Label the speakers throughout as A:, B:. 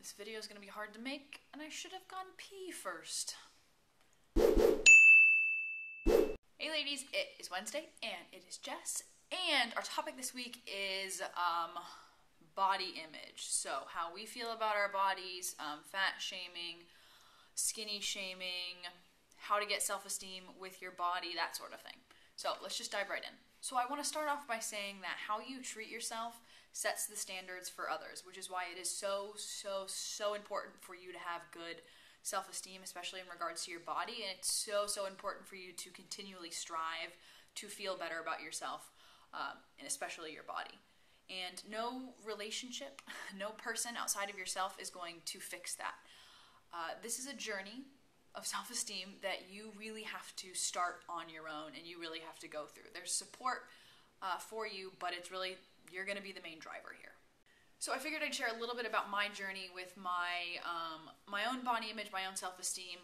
A: This video is going to be hard to make, and I should have gone pee first. Hey ladies, it is Wednesday, and it is Jess, and our topic this week is body image. So how we feel about our bodies, fat shaming, skinny shaming, how to get self-esteem with your body, that sort of thing. So let's just dive right in. So I want to start off by saying that how you treat yourself sets the standards for others, which is why it is so important for you to have good self-esteem, especially in regards to your body, and it's so important for you to continually strive to feel better about yourself, and especially your body. And no relationship, no person outside of yourself is going to fix that. This is a journey of self-esteem that you really have to start on your own, and you really have to go through. There's support for you, but it's really, you're going to be the main driver here. So I figured I'd share a little bit about my journey with my own body image, my own self-esteem.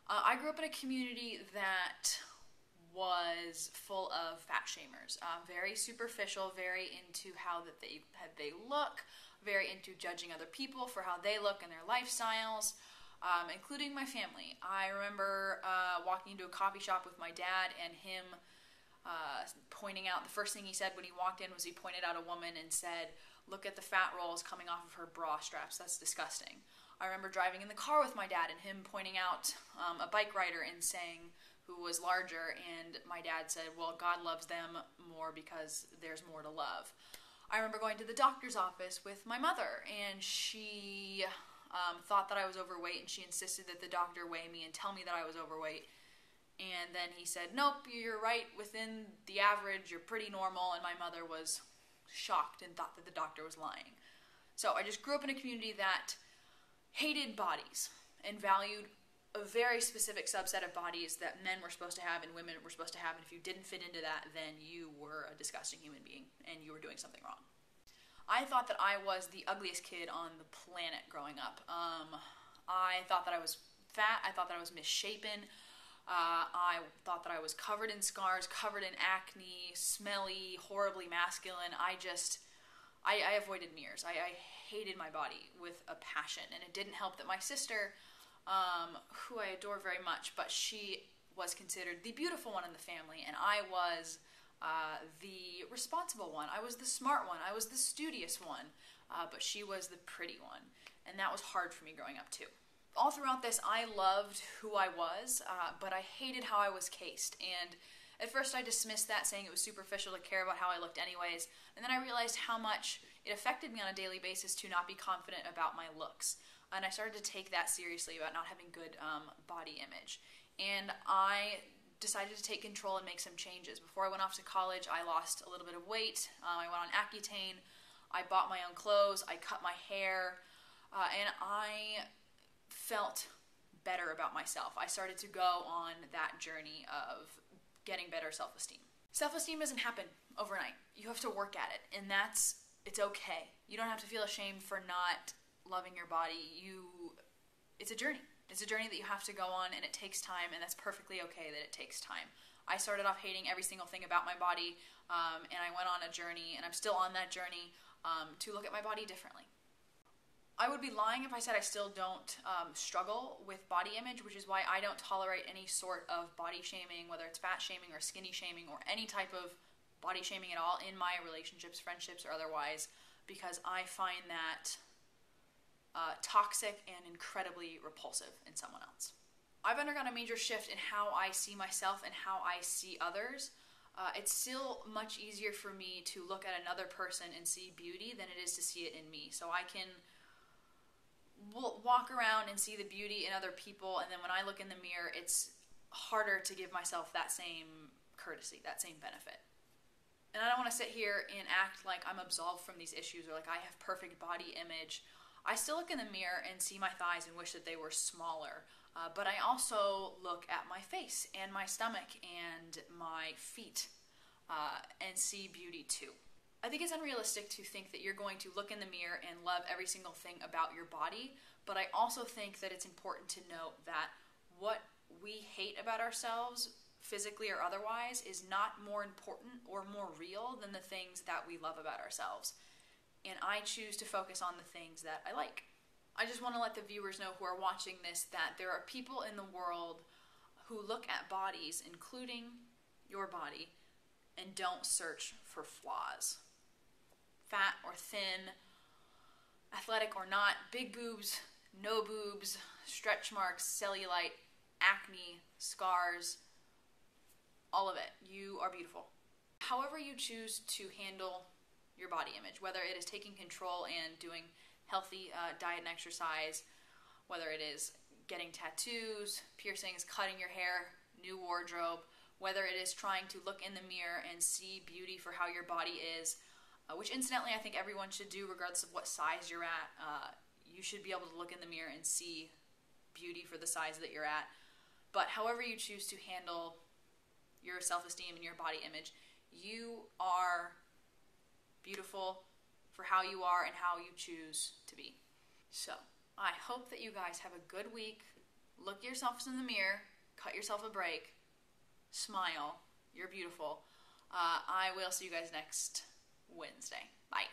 A: I grew up in a community that was full of fat shamers, very superficial, very into how that they look, very into judging other people for how they look and their lifestyles. Including my family. I remember walking into a coffee shop with my dad and him pointing out, the first thing he said when he walked in was he pointed out a woman and said, "Look at the fat rolls coming off of her bra straps, that's disgusting." I remember driving in the car with my dad and him pointing out a bike rider and saying, who was larger, and my dad said, "Well, God loves them more because there's more to love." I remember going to the doctor's office with my mother, and she thought that I was overweight, and she insisted that the doctor weigh me and tell me that I was overweight. And then he said, "Nope, you're right within the average, you're pretty normal," and my mother was shocked and thought that the doctor was lying. So I just grew up in a community that hated bodies and valued a very specific subset of bodies that men were supposed to have and women were supposed to have, and if you didn't fit into that, then you were a disgusting human being and you were doing something wrong. I thought that I was the ugliest kid on the planet growing up. I thought that I was fat. I thought that I was misshapen. I thought that I was covered in scars, covered in acne, smelly, horribly masculine. I avoided mirrors. I hated my body with a passion, and it didn't help that my sister, who I adore very much, but she was considered the beautiful one in the family, and I was the responsible one. I was the smart one. I was the studious one, but she was the pretty one, and that was hard for me growing up too. All throughout this, I loved who I was, but I hated how I was cased, and at first I dismissed that, saying it was superficial to care about how I looked anyways, and then I realized how much it affected me on a daily basis to not be confident about my looks, and I started to take that seriously about not having good body image, and I decided to take control and make some changes. Before I went off to college, I lost a little bit of weight. I went on Accutane. I bought my own clothes. I cut my hair. And I felt better about myself. I started to go on that journey of getting better self-esteem. Self-esteem doesn't happen overnight. You have to work at it. And it's okay. You don't have to feel ashamed for not loving your body. It's a journey. It's a journey that you have to go on, and it takes time, and that's perfectly okay that it takes time. I started off hating every single thing about my body, and I went on a journey, and I'm still on that journey, to look at my body differently. I would be lying if I said I still don't struggle with body image, which is why I don't tolerate any sort of body shaming, whether it's fat shaming or skinny shaming or any type of body shaming at all in my relationships, friendships, or otherwise, because I find that toxic and incredibly repulsive in someone else. I've undergone a major shift in how I see myself and how I see others. It's still much easier for me to look at another person and see beauty than it is to see it in me. So I can walk around and see the beauty in other people, and then when I look in the mirror, it's harder to give myself that same courtesy, that same benefit. And I don't want to sit here and act like I'm absolved from these issues or like I have perfect body image. I still look in the mirror and see my thighs and wish that they were smaller, but I also look at my face and my stomach and my feet and see beauty too. I think it's unrealistic to think that you're going to look in the mirror and love every single thing about your body, but I also think that it's important to note that what we hate about ourselves, physically or otherwise, is not more important or more real than the things that we love about ourselves. And I choose to focus on the things that I like. I just want to let the viewers know who are watching this that there are people in the world who look at bodies, including your body, and don't search for flaws. Fat or thin, athletic or not, big boobs, no boobs, stretch marks, cellulite, acne, scars, all of it. You are beautiful. However you choose to handle your body image, whether it is taking control and doing healthy diet and exercise, whether it is getting tattoos, piercings, cutting your hair, new wardrobe, whether it is trying to look in the mirror and see beauty for how your body is, which incidentally I think everyone should do regardless of what size you're at. You should be able to look in the mirror and see beauty for the size that you're at. But however you choose to handle your self-esteem and your body image, you are beautiful for how you are and how you choose to be. So, I hope that you guys have a good week. Look yourselves in the mirror, cut yourself a break, smile. You're beautiful. I will see you guys next Wednesday. Bye.